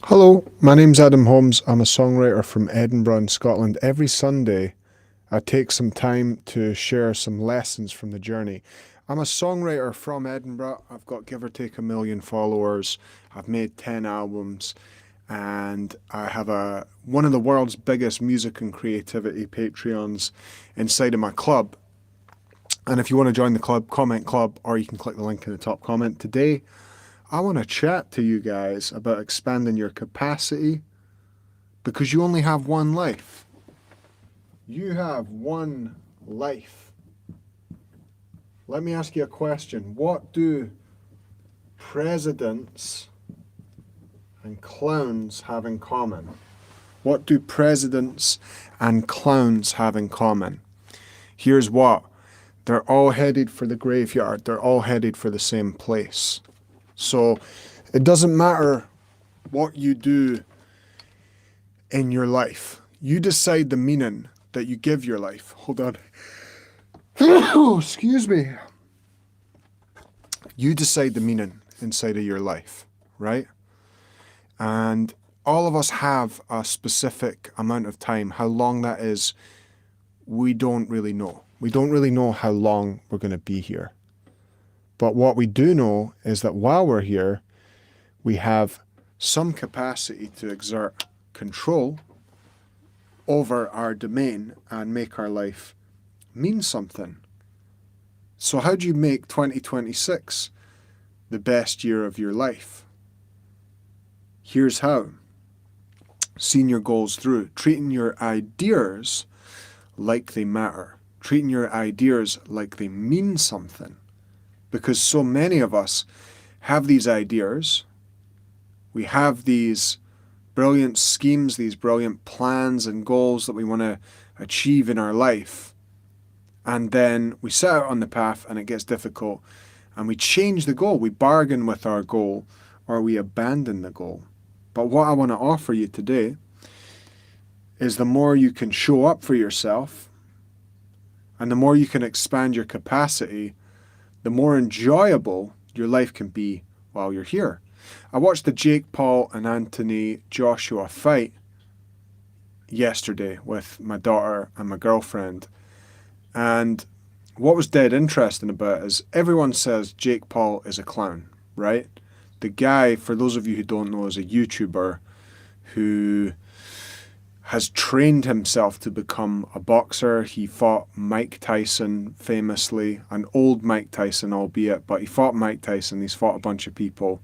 Hello, my name's Adam Holmes. I'm a songwriter from Edinburgh in Scotland. Every Sunday, I take some time to share some lessons from the journey. I'm a songwriter from Edinburgh. I've got give or take 1 million followers. I've made 10 albums, and I have one of the world's biggest music and creativity Patreons inside of my club. And if you want to join the club, comment club, or you can click the link in the top comment. Today, I want to chat to you guys about expanding your capacity because you only have one life. You have one life. Let me ask you a question. What do presidents and clowns have in common? What do presidents and clowns have in common? Here's what. They're all headed for the graveyard. They're all headed for the same place. So it doesn't matter what you do in your life. You decide the meaning that you give your life. Hold on. Oh, excuse me. You decide the meaning inside of your life, right? And all of us have a specific amount of time. How long that is, we don't really know. We don't really know how long we're going to be here. But what we do know is that while we're here, we have some capacity to exert control over our domain and make our life mean something. So how do you make 2026 the best year of your life? Here's how. Seeing your goals through, treating your ideas like they matter, treating your ideas like they mean something. Because so many of us have these ideas, we have these brilliant schemes, these brilliant plans and goals that we want to achieve in our life. And then we set out on the path and it gets difficult and we change the goal. We bargain with our goal or we abandon the goal. But what I want to offer you today is the more you can show up for yourself and the more you can expand your capacity, the more enjoyable your life can be while you're here. I watched the Jake Paul and Anthony Joshua fight yesterday with my daughter and my girlfriend. And what was dead interesting about it is everyone says Jake Paul is a clown, right? The guy, for those of you who don't know, is a YouTuber who has trained himself to become a boxer. He fought Mike Tyson famously, an old Mike Tyson albeit, but he fought Mike Tyson. He's fought a bunch of people.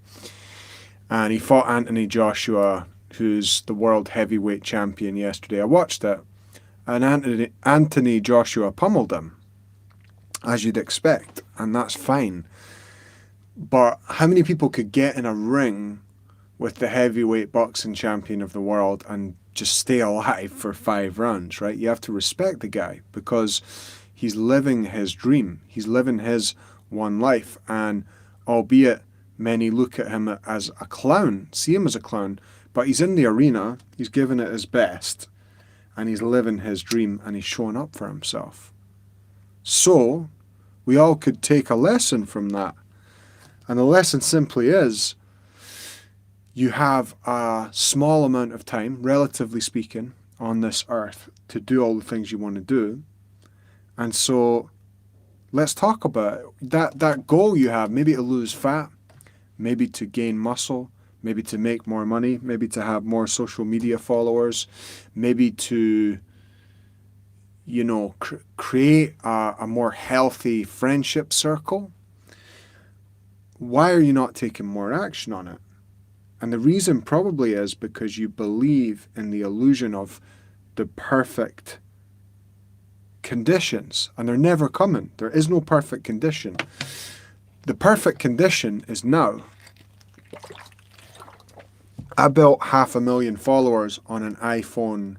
And he fought Anthony Joshua, who's the world heavyweight champion yesterday. I watched it, and Anthony Joshua pummeled him, as you'd expect, and that's fine. But how many people could get in a ring with the heavyweight boxing champion of the world and just stay alive for 5 rounds, right? You have to respect the guy because he's living his dream. He's living his one life. And albeit many look at him as a clown, see him as a clown, but he's in the arena, he's giving it his best, and he's living his dream and he's showing up for himself. So we all could take a lesson from that. And the lesson simply is, you have a small amount of time, relatively speaking, on this earth to do all the things you want to do. And so let's talk about it. That goal you have, maybe to lose fat, maybe to gain muscle, maybe to make more money, maybe to have more social media followers, maybe to, create a more healthy friendship circle. Why are you not taking more action on it? And the reason probably is because you believe in the illusion of the perfect conditions, and they're never coming. There is no perfect condition. The perfect condition is now. I built 500,000 followers on an iPhone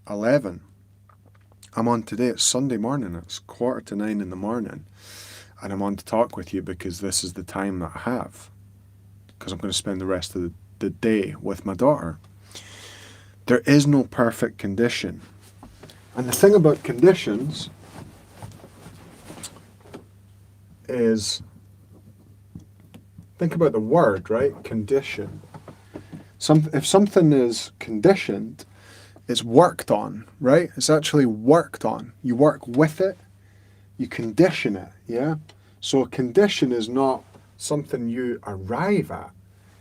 11. I'm on today, it's Sunday morning, it's 8:45 in the morning, and I'm on to talk with you because this is the time that I have. Because I'm going to spend the rest of the day with my daughter. There is no perfect condition. And the thing about conditions is, think about the word, right? Condition. If something is conditioned, it's worked on, right? It's actually worked on. You work with it, you condition it, yeah? So a condition is not something you arrive at.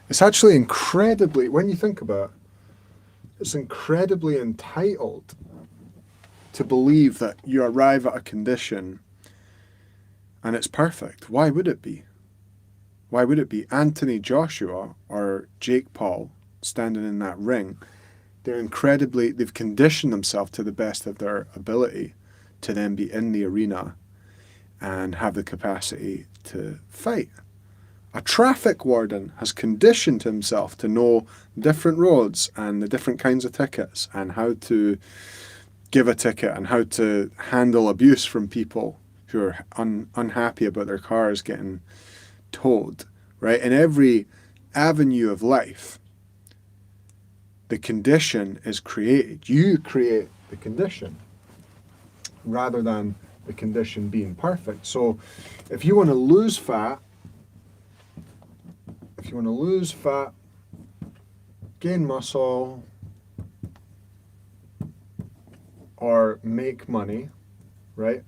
It's actually incredibly, when you think about it, it's incredibly entitled to believe that you arrive at a condition and it's perfect. Why would it be? Why would it be? Anthony Joshua or Jake Paul standing in that ring, they've conditioned themselves to the best of their ability to then be in the arena and have the capacity to fight. A traffic warden has conditioned himself to know different roads and the different kinds of tickets and how to give a ticket and how to handle abuse from people who are unhappy about their cars getting towed, right? In every avenue of life, the condition is created. You create the condition rather than the condition being perfect. So if you want to lose fat, gain muscle, or make money, right?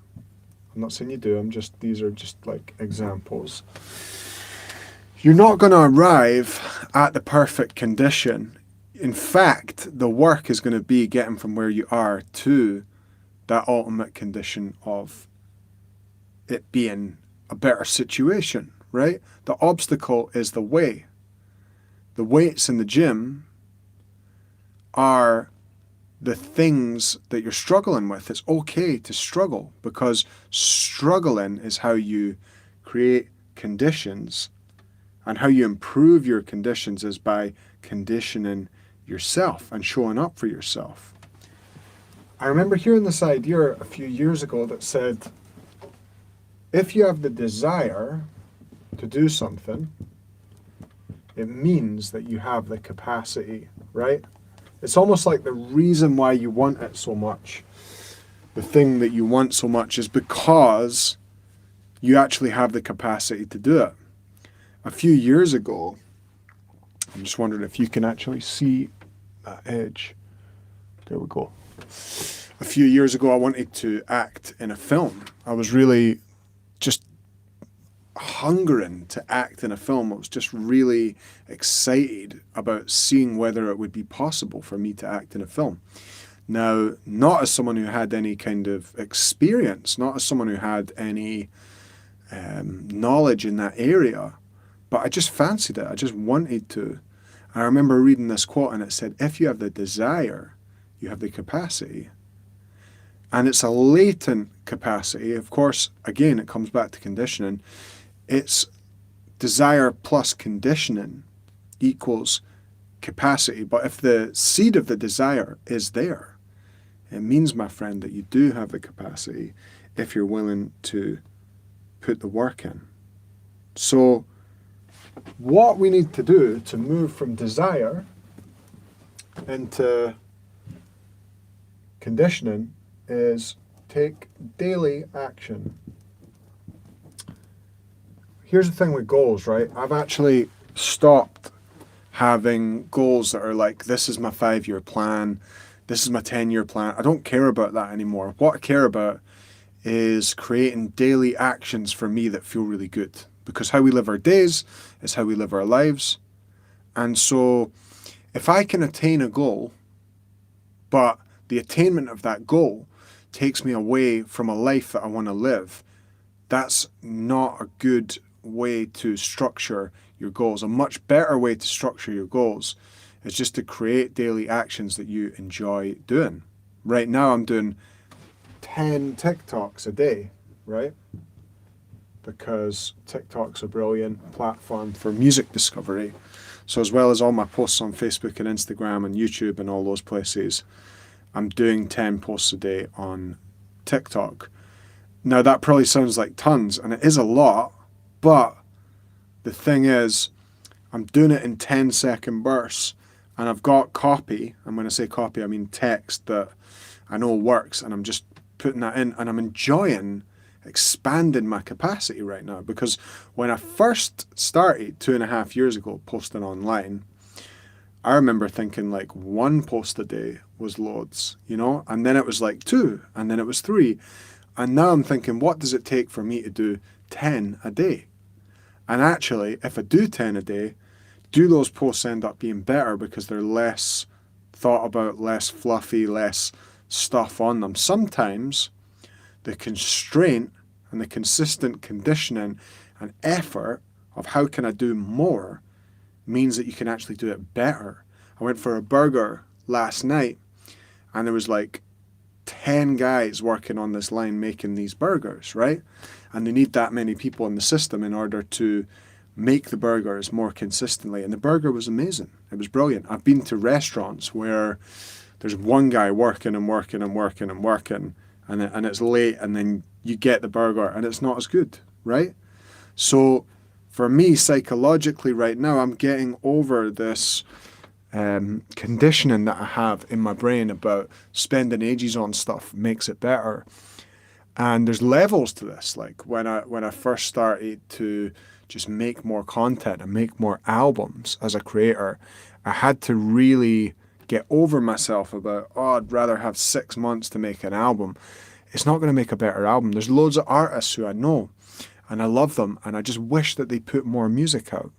I'm not saying you do, these are just like examples. You're not going to arrive at the perfect condition. In fact, the work is going to be getting from where you are to that ultimate condition of it being a better situation, right? The obstacle is the way. The weights in the gym are the things that you're struggling with. It's okay to struggle because struggling is how you create conditions, and how you improve your conditions is by conditioning yourself and showing up for yourself. I remember hearing this idea a few years ago that said, if you have the desire to do something, it means that you have the capacity, right? It's almost like the reason why you want it so much, the thing that you want so much, is because you actually have the capacity to do it. A few years ago, I'm just wondering if you can actually see that edge. There we go. A few years ago, I wanted to act in a film. I was really just hungering to act in a film. I was just really excited about seeing whether it would be possible for me to act in a film. Now, not as someone who had any kind of experience, not as someone who had any knowledge in that area, but I just fancied it. I just wanted to. I remember reading this quote and it said, if you have the desire, you have the capacity. And it's a latent capacity. Of course, again, it comes back to conditioning. It's desire plus conditioning equals capacity. But if the seed of the desire is there, it means, my friend, that you do have the capacity if you're willing to put the work in. So what we need to do to move from desire into conditioning is take daily action. Here's the thing with goals, right? I've actually stopped having goals that are like, this is my 5-year plan, this is my 10-year plan. I don't care about that anymore. What I care about is creating daily actions for me that feel really good. Because how we live our days is how we live our lives. And so if I can attain a goal, but the attainment of that goal takes me away from a life that I want to live, that's not a good way to structure your goals. A much better way to structure your goals is just to create daily actions that you enjoy doing. Right now I'm doing 10 TikToks a day, right? Because TikTok's a brilliant platform for music discovery. So as well as all my posts on Facebook and Instagram and YouTube and all those places, I'm doing 10 posts a day on TikTok. Now that probably sounds like tons, and it is a lot, but the thing is, I'm doing it in 10-second bursts, and I've got copy, and when I say copy, I mean text that I know works, and I'm just putting that in, and I'm enjoying expanding my capacity right now. Because when I first started 2.5 years ago posting online, I remember thinking like one post a day was loads, and then it was like two, and then it was three. And now I'm thinking, what does it take for me to do 10 a day? And actually, if I do 10 a day, do those posts end up being better because they're less thought about, less fluffy, less stuff on them? Sometimes the constraint and the consistent conditioning and effort of how can I do more means that you can actually do it better. I went for a burger last night and there was like 10 guys working on this line making these burgers, right? And they need that many people in the system in order to make the burgers more consistently. And the burger was amazing. It was brilliant. I've been to restaurants where there's one guy working and working and working and working, and it's late, and then you get the burger and it's not as good, right? So for me, psychologically right now, I'm getting over this conditioning that I have in my brain about spending ages on stuff makes it better. And there's levels to this. Like when I first started to just make more content and make more albums as a creator, I had to really get over myself about, I'd rather have 6 months to make an album. It's not going to make a better album. There's loads of artists who I know and I love them, and I just wish that they put more music out.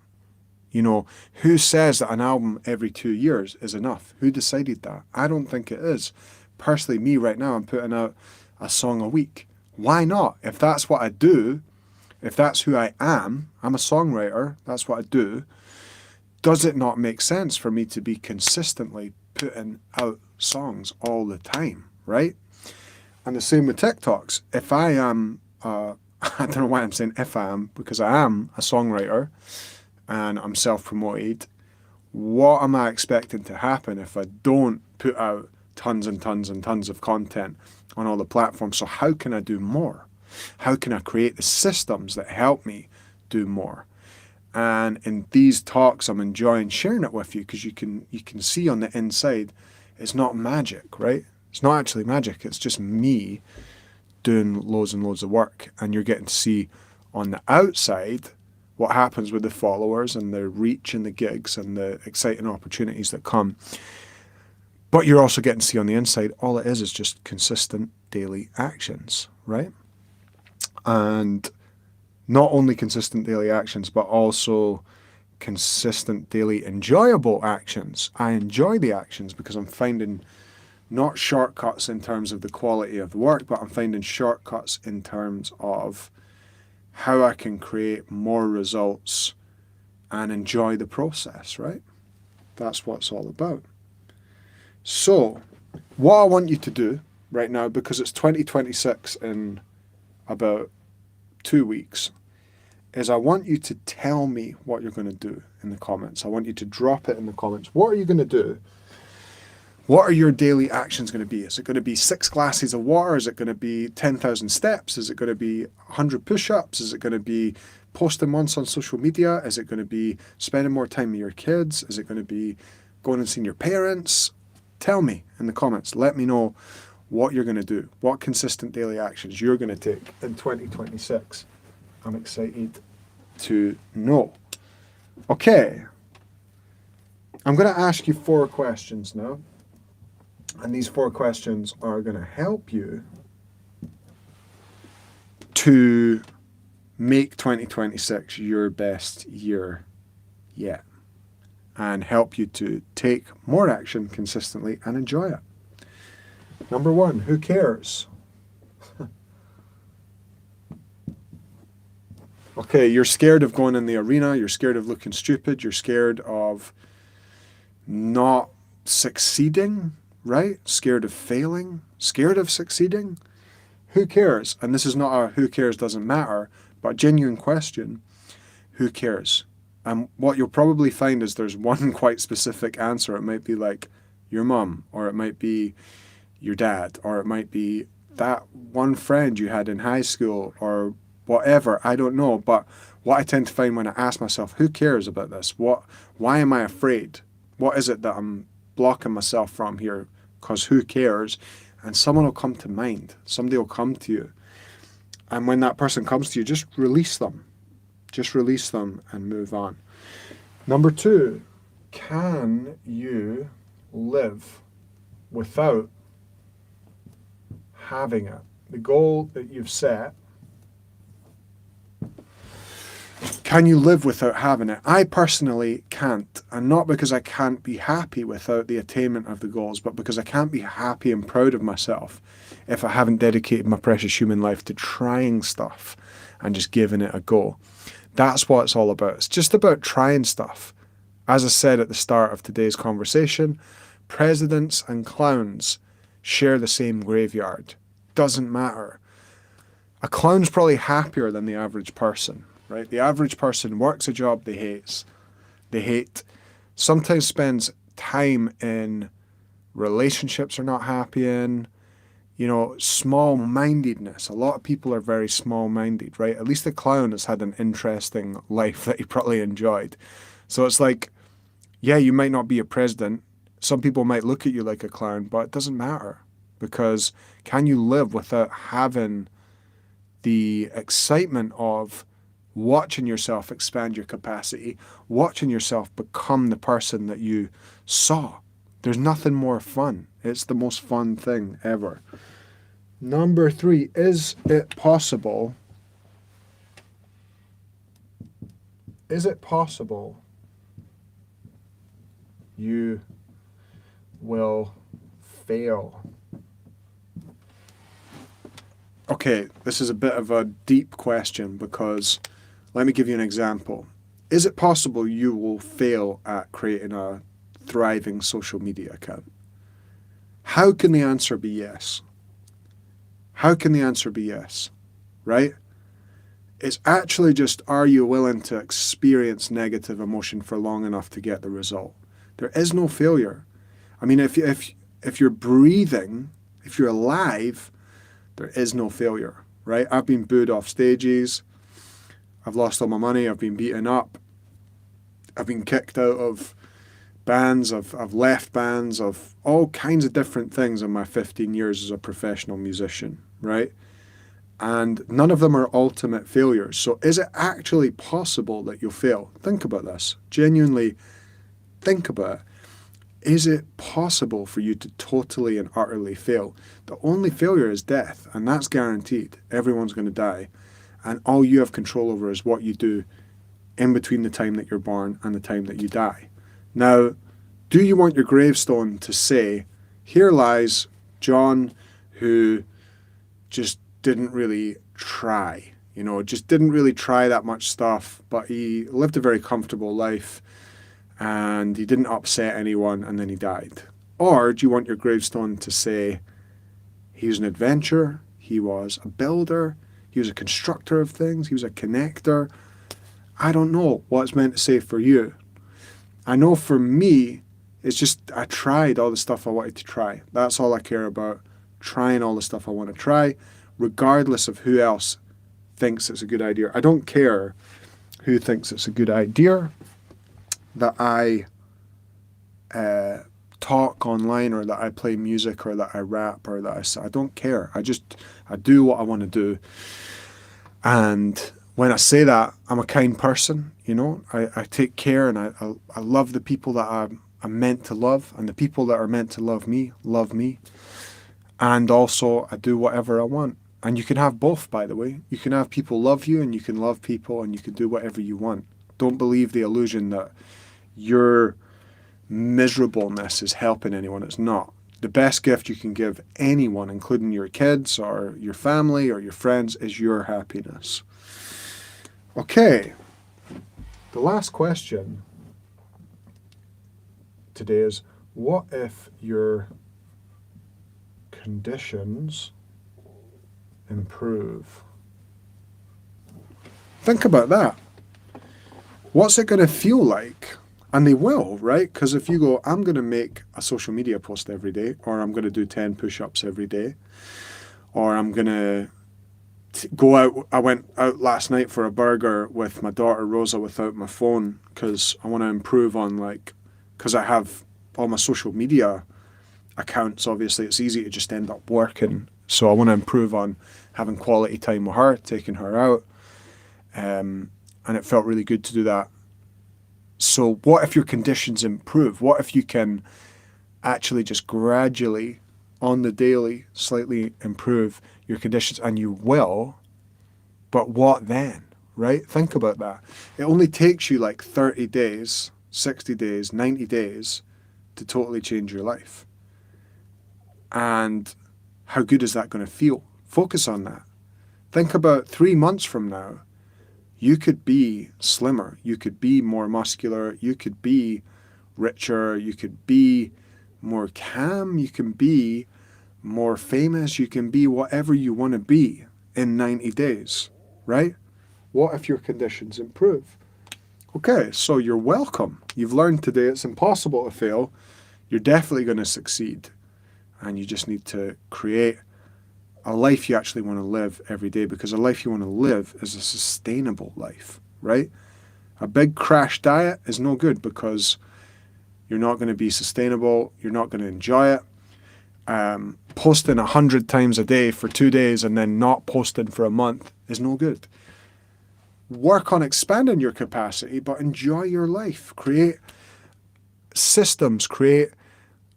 Who says that an album every 2 years is enough? Who decided that? I don't think it is. Personally, me right now, I'm putting out a song a week. Why not? If that's what I do, if that's who I am, I'm a songwriter, that's what I do, does it not make sense for me to be consistently putting out songs all the time, right? And the same with TikToks. If I am, I don't know why I'm saying if I am, because I am a songwriter and I'm self-promoted, what am I expecting to happen if I don't put out tons and tons and tons of content on all the platforms? So how can I do more? How can I create the systems that help me do more? And in these talks, I'm enjoying sharing it with you because you can see on the inside, it's not magic, right? It's not actually magic. It's just me doing loads and loads of work. And you're getting to see on the outside what happens with the followers and the reach and the gigs and the exciting opportunities that come. But you're also getting to see on the inside, all it is just consistent daily actions, right? And not only consistent daily actions, but also consistent daily enjoyable actions. I enjoy the actions because I'm finding not shortcuts in terms of the quality of the work, but I'm finding shortcuts in terms of how I can create more results and enjoy the process, right? That's what it's all about. So, what I want you to do right now, because it's 2026 in about 2 weeks, is I want you to tell me what you're going to do in the comments. I want you to drop it in the comments. What are you going to do? What are your daily actions going to be? Is it going to be 6 glasses of water? Is it going to be 10,000 steps? Is it going to be 100 push-ups? Is it going to be posting once on social media? Is it going to be spending more time with your kids? Is it going to be going and seeing your parents? Tell me in the comments. Let me know what you're going to do. What consistent daily actions you're going to take in 2026. I'm excited to know. Okay. I'm going to ask you 4 questions now. And these 4 questions are going to help you to make 2026 your best year yet. And help you to take more action consistently and enjoy it. Number 1, who cares? Okay, you're scared of going in the arena. You're scared of looking stupid. You're scared of not succeeding, right? Scared of failing. Scared of succeeding. Who cares? And this is not a who cares doesn't matter, but genuine question. Who cares? And what you'll probably find is there's one quite specific answer. It might be like your mum, or it might be your dad, or it might be that one friend you had in high school, or whatever. I don't know. But what I tend to find when I ask myself, who cares about this? Why am I afraid? What is it that I'm blocking myself from here? Because who cares? And someone will come to mind. Somebody will come to you. And when that person comes to you, just release them. Just release them and move on. Number 2, Can you live without having it? The goal that you've set, can you live without having it? I personally can't. And not because I can't be happy without the attainment of the goals, but because I can't be happy and proud of myself if I haven't dedicated my precious human life to trying stuff and just giving it a go. That's what it's all about. It's just about trying stuff. As I said at the start of today's conversation, presidents and clowns share the same graveyard. Doesn't matter. A clown's probably happier than the average person, right? The average person works a job they hate, sometimes spends time in relationships they're not happy in, small-mindedness. A lot of people are very small-minded, right? At least the clown has had an interesting life that he probably enjoyed. So it's like, yeah, you might not be a president. Some people might look at you like a clown, but it doesn't matter, because can you live without having the excitement of watching yourself expand your capacity, watching yourself become the person that you saw? There's nothing more fun. It's the most fun thing ever. Number 3, is it possible you will fail? Okay, this is a bit of a deep question, because let me give you an example. Is it possible you will fail at creating a thriving social media account? How can the answer be yes? How can the answer be yes? Right? It's actually just, are you willing to experience negative emotion for long enough to get the result? There is no failure. I mean, if you're breathing, if you're alive, there is no failure, right? I've been booed off stages. I've lost all my money. I've been beaten up. I've been kicked out of bands. I've left bands, of all kinds of different things in my 15 years as a professional musician, right? And none of them are ultimate failures. So is it actually possible that you'll fail? Think about this. Genuinely think about it. Is it possible for you to totally and utterly fail? The only failure is death, and that's guaranteed. Everyone's going to die. And all you have control over is what you do in between the time that you're born and the time that you die. Now, do you want your gravestone to say, here lies John, who just didn't really try, just didn't really try that much stuff, but he lived a very comfortable life, and he didn't upset anyone, and then he died? Or do you want your gravestone to say, he was an adventurer, he was a builder, he was a constructor of things, he was a connector? I don't know what it's meant to say for you. I know for me, it's just I tried all the stuff I wanted to try. That's all I care about, trying all the stuff I want to try, regardless of who else thinks it's a good idea. I don't care who thinks it's a good idea that I talk online, or that I play music, or that I rap, or that I don't care. I do what I want to do. And when I say that, I'm a kind person, I take care, and I love the people that I'm meant to love, and the people that are meant to love me. And also I do whatever I want. And you can have both, by the way. You can have people love you, and you can love people, and you can do whatever you want. Don't believe the illusion that your miserableness is helping anyone. It's not. The best gift you can give anyone, including your kids or your family or your friends, is your happiness. Okay. The last question today is, what if your conditions improve? Think about that. What's it going to feel like? And they will, right? Because if you go, I'm going to make a social media post every day, or I'm going to do 10 push-ups every day, or I'm going to go out. I went out last night for a burger with my daughter Rosa without my phone, because I want to improve on, because I have all my social media accounts. Obviously, it's easy to just end up working. So I want to improve on having quality time with her, taking her out. And it felt really good to do that So what if your conditions improve? What if you can actually just gradually, on the daily, slightly improve your conditions? And you will, but what then, right? Think about that. It only takes you like 30 days, 60 days, 90 days to totally change your life. And how good is that going to feel? Focus on that. Think about 3 months from now, you could be slimmer, you could be more muscular, you could be richer, you could be more calm, you can be more famous, you can be whatever you want to be in 90 days, right? What if your conditions improve? Okay, so you're welcome. You've learned today it's impossible to fail. You're definitely going to succeed. And you just need to create a life you actually want to live every day, because a life you want to live is a sustainable life, right? A big crash diet is no good because you're not going to be sustainable. You're not going to enjoy it. Posting 100 times a day for 2 days and then not posting for a month is no good. Work on expanding your capacity, but enjoy your life. Create systems, create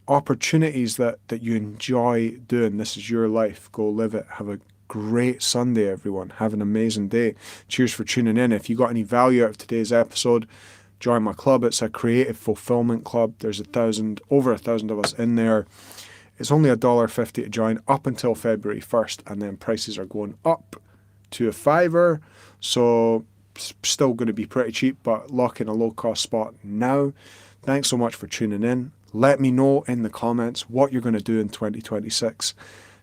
opportunities that you enjoy doing. This is your life. Go live it. Have a great Sunday, everyone. Have an amazing day. Cheers for tuning in. If you got any value out of today's episode, join my club. It's a creative fulfillment club. There's over 1,000 of us in there. It's only $1.50 to join up until February 1st, and then prices are going up to a $5. So still going to be pretty cheap, but lock in a low-cost spot now. Thanks so much for tuning in. Let me know in the comments what you're going to do in 2026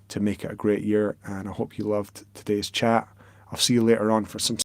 to make it a great year, and I hope you loved today's chat. I'll see you later on for some